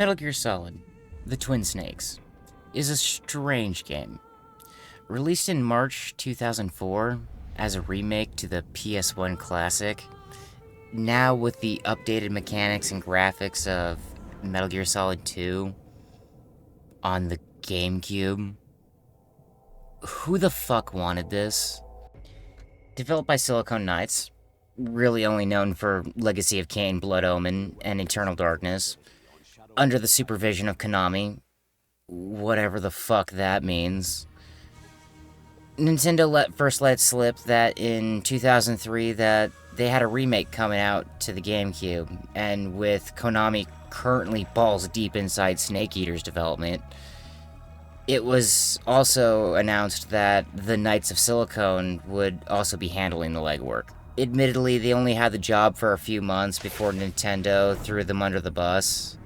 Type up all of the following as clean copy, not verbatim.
Metal Gear Solid, The Twin Snakes, is a strange game. Released in March 2004 as a remake to the PS1 classic, now with the updated mechanics and graphics of Metal Gear Solid 2 on the GameCube. Who the fuck wanted this? Developed by Silicon Knights, really only known for Legacy of Kain, Blood Omen, and Eternal Darkness, under the supervision of Konami, whatever the fuck that means. Nintendo first let slip that in 2003 that they had a remake coming out to the GameCube, and with Konami currently balls deep inside Snake Eater's development, it was also announced that the Knights of Silicon would also be handling the legwork. Admittedly, they only had the job for a few months before Nintendo threw them under the bus.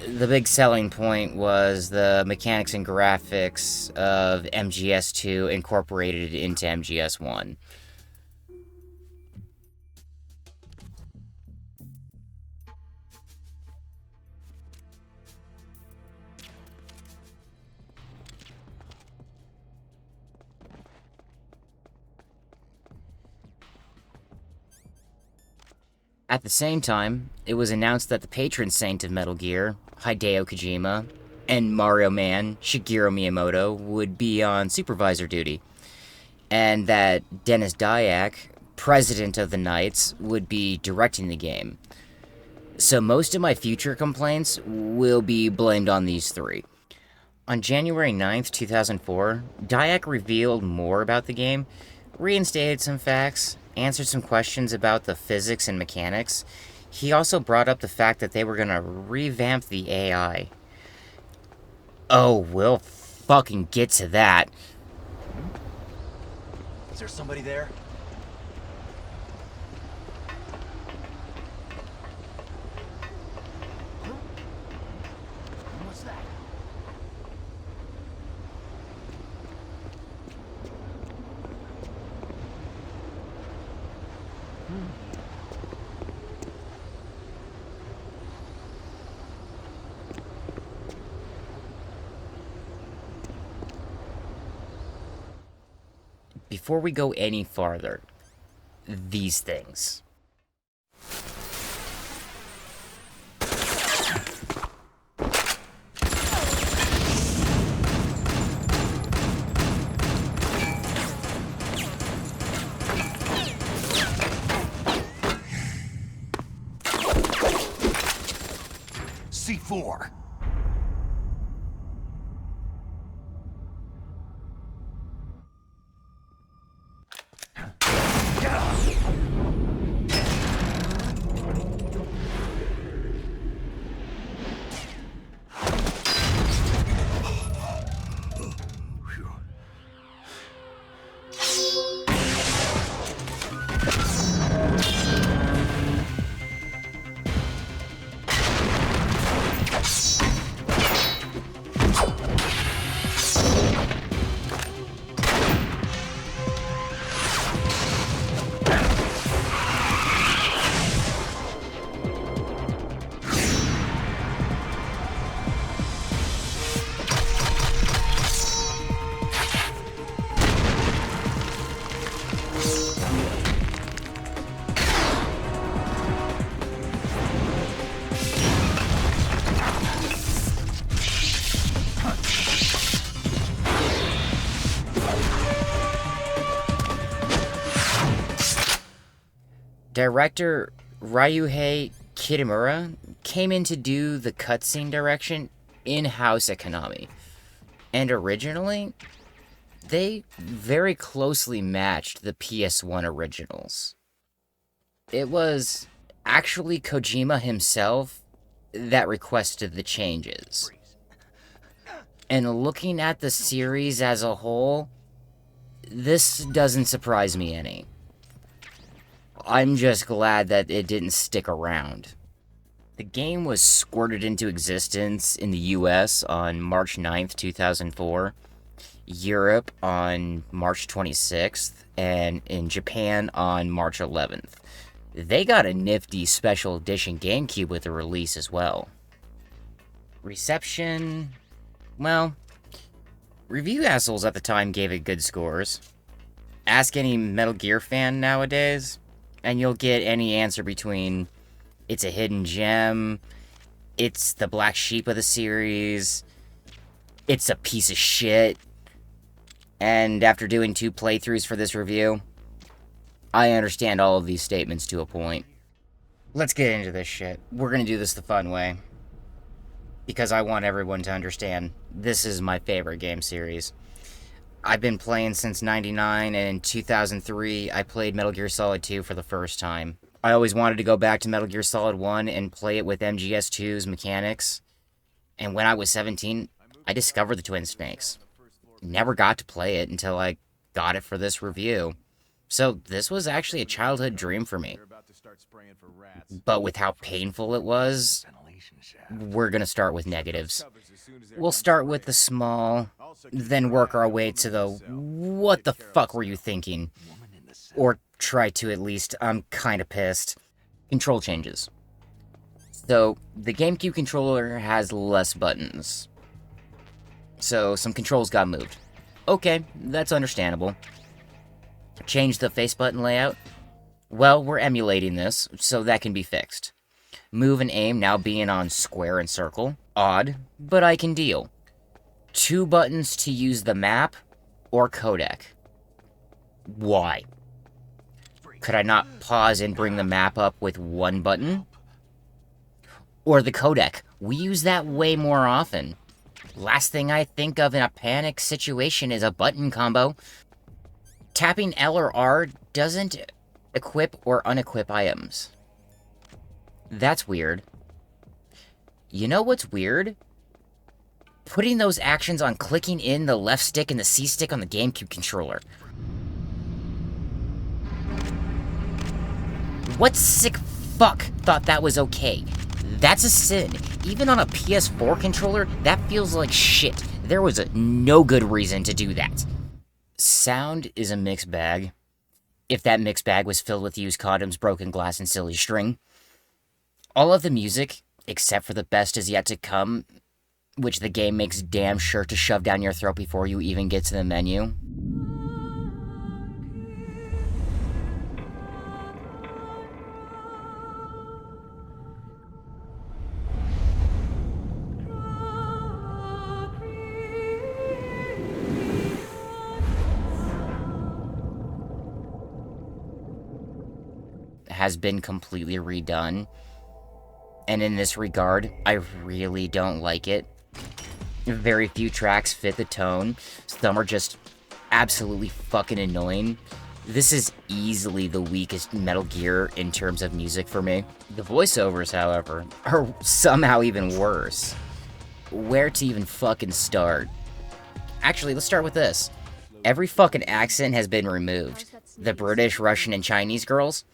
The big selling point was the mechanics and graphics of MGS2 incorporated into MGS1. At the same time, it was announced that the patron saint of Metal Gear, Hideo Kojima, and Mario Man, Shigeru Miyamoto, would be on supervisor duty, and that Dennis Dyack, president of the Knights, would be directing the game. So most of my future complaints will be blamed on these three. On January 9th, 2004, Dyack revealed more about the game, reinstated some facts, answered some questions about the physics and mechanics. He also brought up the fact that they were gonna revamp the AI. Oh, we'll fucking get to that. Is there somebody there? What's that? Before we go any farther, these things. C4. Director Ryuhei Kitamura came in to do the cutscene direction in-house at Konami. And originally, they very closely matched the PS1 originals. It was actually Kojima himself that requested the changes. And looking at the series as a whole, this doesn't surprise me any. I'm just glad that it didn't stick around. The game was squirted into existence in the US on March 9th, 2004, Europe on March 26th, and in Japan on March 11th. They got a nifty special edition GameCube with the release as well. Reception... well, review assholes at the time gave it good scores. Ask any Metal Gear fan nowadays, and you'll get any answer between it's a hidden gem, it's the black sheep of the series, it's a piece of shit. And after doing 2 playthroughs for this review, I understand all of these statements to a point. Let's get into this shit. We're gonna do this the fun way. Because I want everyone to understand, this is my favorite game series. I've been playing since '99, and in 2003, I played Metal Gear Solid 2 for the first time. I always wanted to go back to Metal Gear Solid 1 and play it with MGS2's mechanics. And when I was 17, I discovered the Twin Snakes. Never got to play it until I got it for this review. So this was actually a childhood dream for me. But with how painful it was, we're gonna start with negatives. We'll start with the small, then work our way to the what the fuck were you thinking? Or try to at least. I'm kinda pissed. Control changes. So, the GameCube controller has less buttons. So, some controls got moved. Okay, that's understandable. Change the face button layout? Well, we're emulating this, so that can be fixed. Move and aim now being on square and circle. Odd, but I can deal. 2 buttons to use the map or codec. Why? Could I not pause and bring the map up with 1 button? Or the codec. We use that way more often. Last thing I think of in a panic situation is a button combo. Tapping L or R doesn't equip or unequip items. That's weird. You know what's weird? Putting those actions on clicking in the left stick and the C stick on the GameCube controller. What sick fuck thought that was okay? That's a sin. Even on a PS4 controller, that feels like shit. There was no good reason to do that. Sound is a mixed bag. If that mixed bag was filled with used condoms, broken glass, and silly string. All of the music, except for the best is yet to come, which the game makes damn sure to shove down your throat before you even get to the menu. Has been completely redone. And in this regard, I really don't like it. Very few tracks fit the tone. Some are just absolutely fucking annoying. This is easily the weakest Metal Gear in terms of music for me. The voiceovers, however, are somehow even worse. Where to even fucking start? Actually, let's start with this. Every fucking accent has been removed. The British, Russian, and Chinese girls,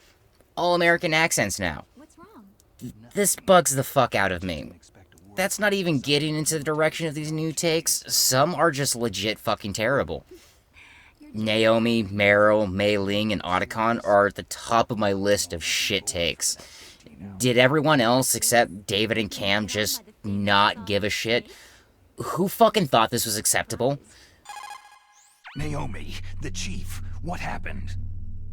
all American accents now. This bugs the fuck out of me. That's not even getting into the direction of these new takes. Some are just legit fucking terrible. Naomi, Meryl, Mei Ling, and Otacon are at the top of my list of shit takes. Did everyone else except David and Cam just not give a shit? Who fucking thought this was acceptable? Naomi, the chief, what happened?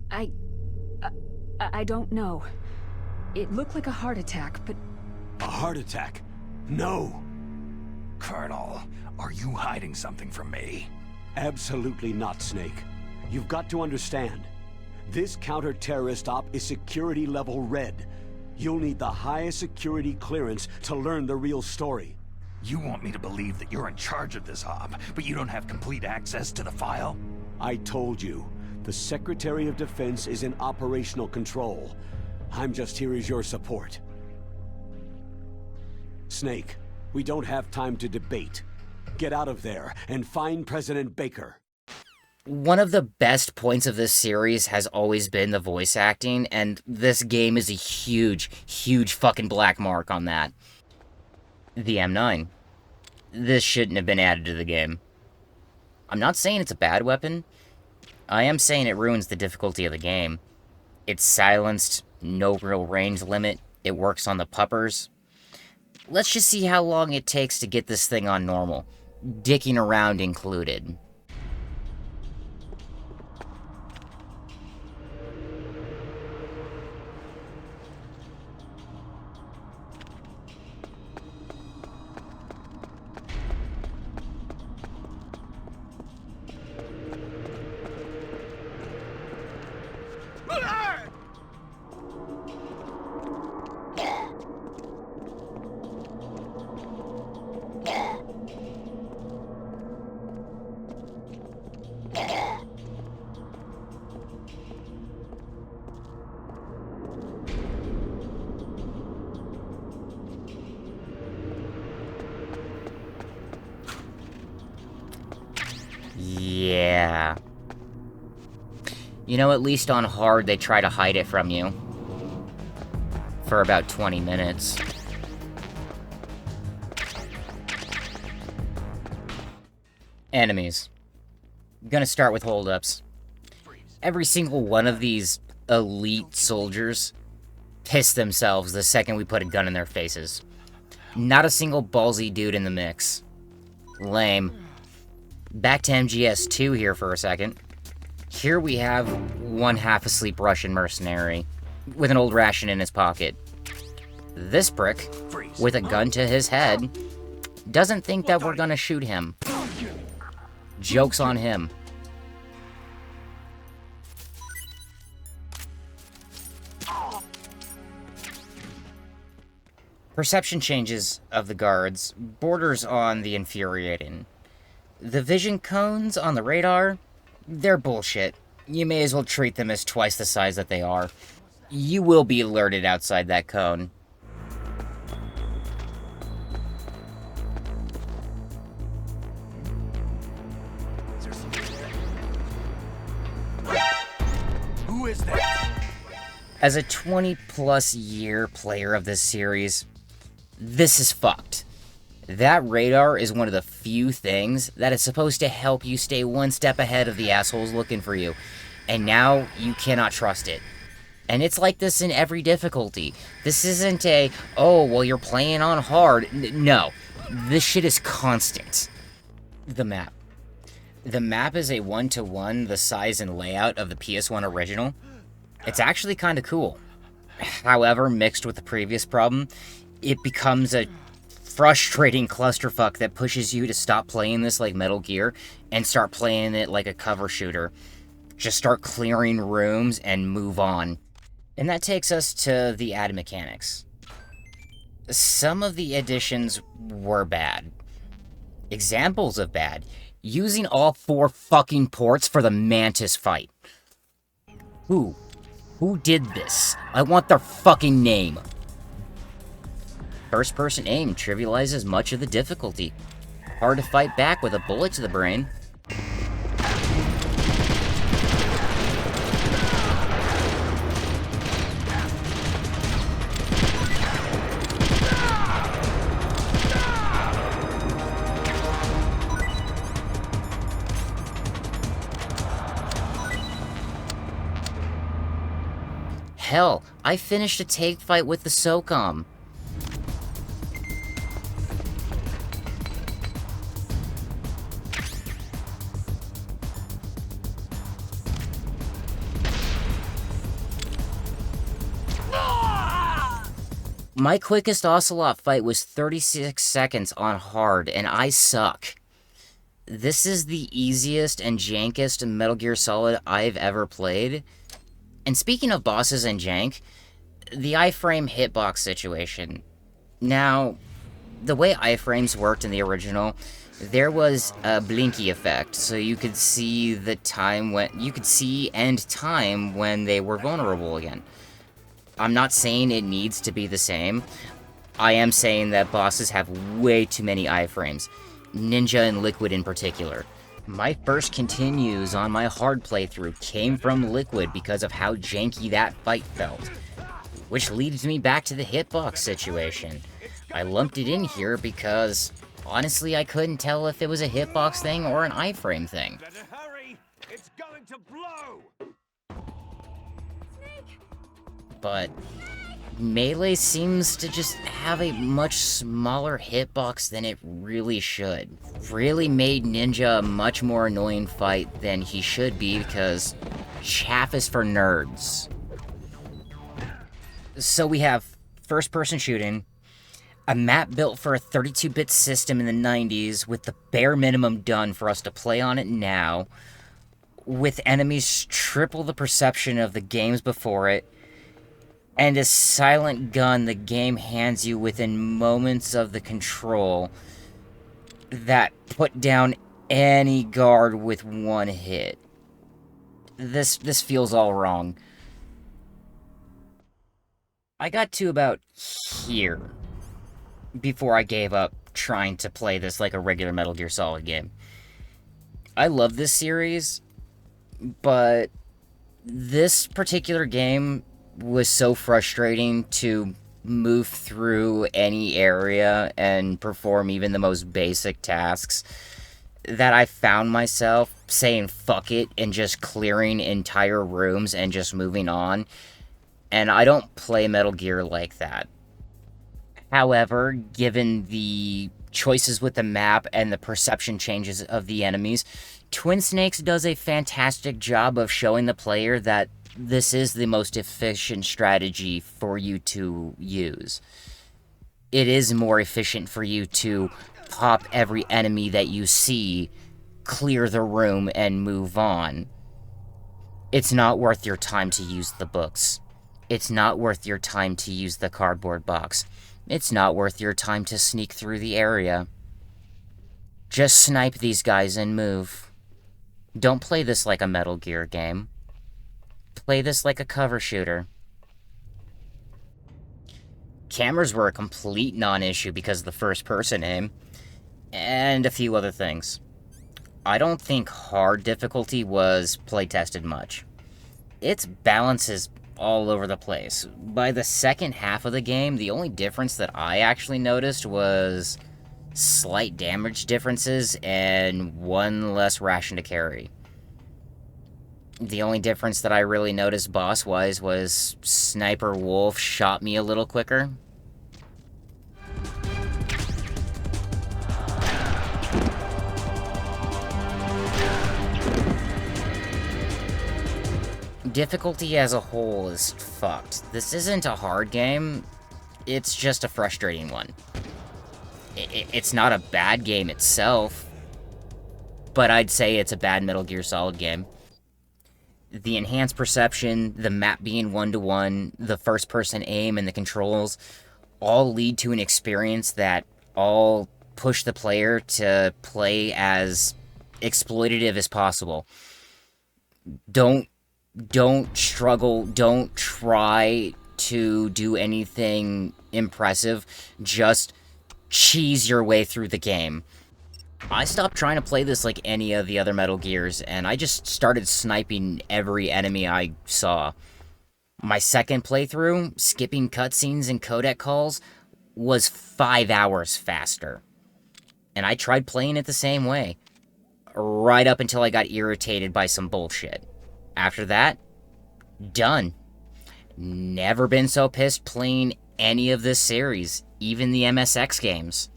I don't know. It looked like a heart attack, but... A heart attack? No! Colonel, are you hiding something from me? Absolutely not, Snake. You've got to understand. This counter-terrorist op is security level red. You'll need the highest security clearance to learn the real story. You want me to believe that you're in charge of this op, but you don't have complete access to the file? I told you. The Secretary of Defense is in operational control. I'm just here as your support. Snake, we don't have time to debate. Get out of there and find President Baker. One of the best points of this series has always been the voice acting, and this game is a huge, huge fucking black mark on that. The M9. This shouldn't have been added to the game. I'm not saying it's a bad weapon. I am saying it ruins the difficulty of the game. It's silenced, no real range limit, it works on the puppers. Let's just see how long it takes to get this thing on normal. Dicking around included. Yeah. You know, at least on hard, they try to hide it from you. For about 20 minutes. Enemies. I'm gonna start with holdups. Every single one of these elite soldiers piss themselves the second we put a gun in their faces. Not a single ballsy dude in the mix. Lame. Back to MGS2 here for a second. Here we have one half-asleep Russian mercenary with an old ration in his pocket. This prick, with a gun to his head, doesn't think that we're gonna shoot him. Joke's on him. Perception changes of the guards borders on the infuriating. The vision cones on the radar, they're bullshit. You may as well treat them as twice the size that they are. You will be alerted outside that cone. Who is that? As a 20-plus year player of this series, this is fucked. That radar is one of the few things that is supposed to help you stay one step ahead of the assholes looking for you. And now, you cannot trust it. And it's like this in every difficulty. This isn't a, oh, well, you're playing on hard. No. This shit is constant. The map. The map is a one-to-one the size and layout of the PS1 original. It's actually kind of cool. However, mixed with the previous problem, it becomes a frustrating clusterfuck that pushes you to stop playing this like Metal Gear and start playing it like a cover shooter. Just start clearing rooms and move on. And that takes us to the added mechanics. Some of the additions were bad. Examples of bad. Using all 4 fucking ports for the Mantis fight. Who? Who did this? I want their fucking name. First-person aim trivializes much of the difficulty. Hard to fight back with a bullet to the brain. Hell, I finished a take fight with the SOCOM. My quickest Ocelot fight was 36 seconds on hard, and I suck. This is the easiest and jankest Metal Gear Solid I've ever played. And speaking of bosses and jank, the iframe hitbox situation. Now, the way iframes worked in the original, there was a blinky effect, so you could see the time when you could see end time when they were vulnerable again. I'm not saying it needs to be the same. I am saying that bosses have way too many iframes. Ninja and Liquid in particular. My first continues on my hard playthrough came from Liquid because of how janky that fight felt. Which leads me back to the hitbox situation. I lumped it in here because, honestly, I couldn't tell if it was a hitbox thing or an iframe thing. Better hurry! It's going to blow! But Melee seems to just have a much smaller hitbox than it really should. Really made Ninja a much more annoying fight than he should be because chaff is for nerds. So we have first-person shooting, a map built for a 32-bit system in the 90s with the bare minimum done for us to play on it now, with enemies triple the perception of the games before it, and a silent gun the game hands you within moments of the control that put down any guard with one hit. This feels all wrong. I got to about here before I gave up trying to play this like a regular Metal Gear Solid game. I love this series, but this particular game was so frustrating to move through any area and perform even the most basic tasks that I found myself saying fuck it and just clearing entire rooms and just moving on. And I don't play Metal Gear like that. However, given the choices with the map and the perception changes of the enemies, Twin Snakes does a fantastic job of showing the player that this is the most efficient strategy for you to use. It is more efficient for you to pop every enemy that you see, clear the room, and move on. It's not worth your time to use the books. It's not worth your time to use the cardboard box. It's not worth your time to sneak through the area. Just snipe these guys and move. Don't play this like a Metal Gear game. Play this like a cover shooter. Cameras were a complete non-issue because of the first-person aim, and a few other things. I don't think hard difficulty was play-tested much. Its balance is all over the place. By the second half of the game, the only difference that I actually noticed was slight damage differences and one less ration to carry. The only difference that I really noticed boss-wise was Sniper Wolf shot me a little quicker. Difficulty as a whole is fucked. This isn't a hard game, it's just a frustrating one. It's not a bad game itself, but I'd say it's a bad Metal Gear Solid game. The enhanced perception, the map being one-to-one, the first-person aim, and the controls all lead to an experience that all push the player to play as exploitative as possible. Don't struggle, don't try to do anything impressive, just cheese your way through the game. I stopped trying to play this like any of the other Metal Gears, and I just started sniping every enemy I saw. My second playthrough, skipping cutscenes and codec calls, was 5 hours faster. And I tried playing it the same way, right up until I got irritated by some bullshit. After that, done. Never been so pissed playing any of this series, even the MSX games.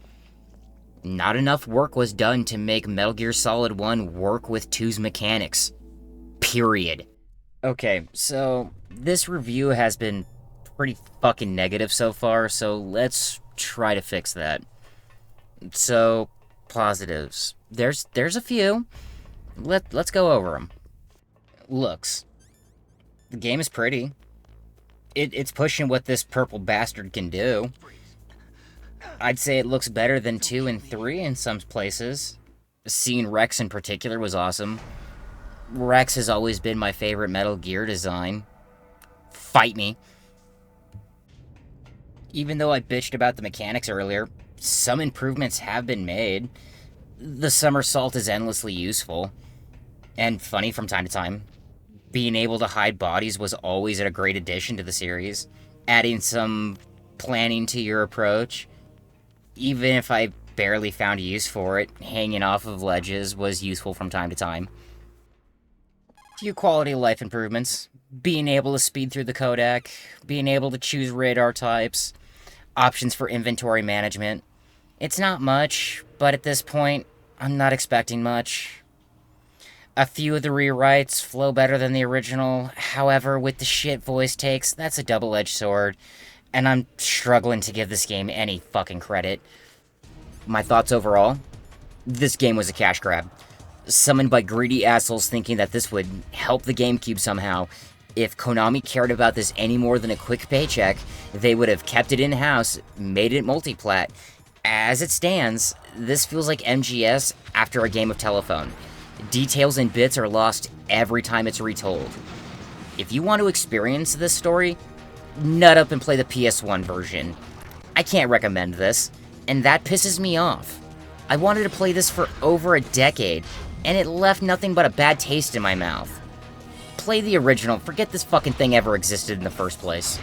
Not enough work was done to make Metal Gear Solid 1 work with 2's mechanics. Period. Okay, so this review has been pretty fucking negative so far, so let's try to fix that. So, positives. There's a few. Let's go over them. Looks. The game is pretty. It's pushing what this purple bastard can do. I'd say it looks better than 2 and 3 in some places. Seeing Rex in particular was awesome. Rex has always been my favorite Metal Gear design. Fight me. Even though I bitched about the mechanics earlier, some improvements have been made. The somersault is endlessly useful. And funny from time to time. Being able to hide bodies was always a great addition to the series. Adding some planning to your approach. Even if I barely found a use for it, hanging off of ledges was useful from time to time. Few quality of life improvements. being able to speed through the codec, being able to choose radar types, options for inventory management. It's not much, but at this point, I'm not expecting much. A few of the rewrites flow better than the original, however, with the shit voice takes, that's a double-edged sword, and I'm struggling to give this game any fucking credit. My thoughts overall? This game was a cash grab. Summoned by greedy assholes thinking that this would help the GameCube somehow. If Konami cared about this any more than a quick paycheck, they would have kept it in-house, made it multiplat. As it stands, this feels like MGS after a game of telephone. Details and bits are lost every time it's retold. If you want to experience this story, nut up and play the PS1 version. I can't recommend this, and that pisses me off. I wanted to play this for over a decade, and it left nothing but a bad taste in my mouth. Play the original, forget this fucking thing ever existed in the first place.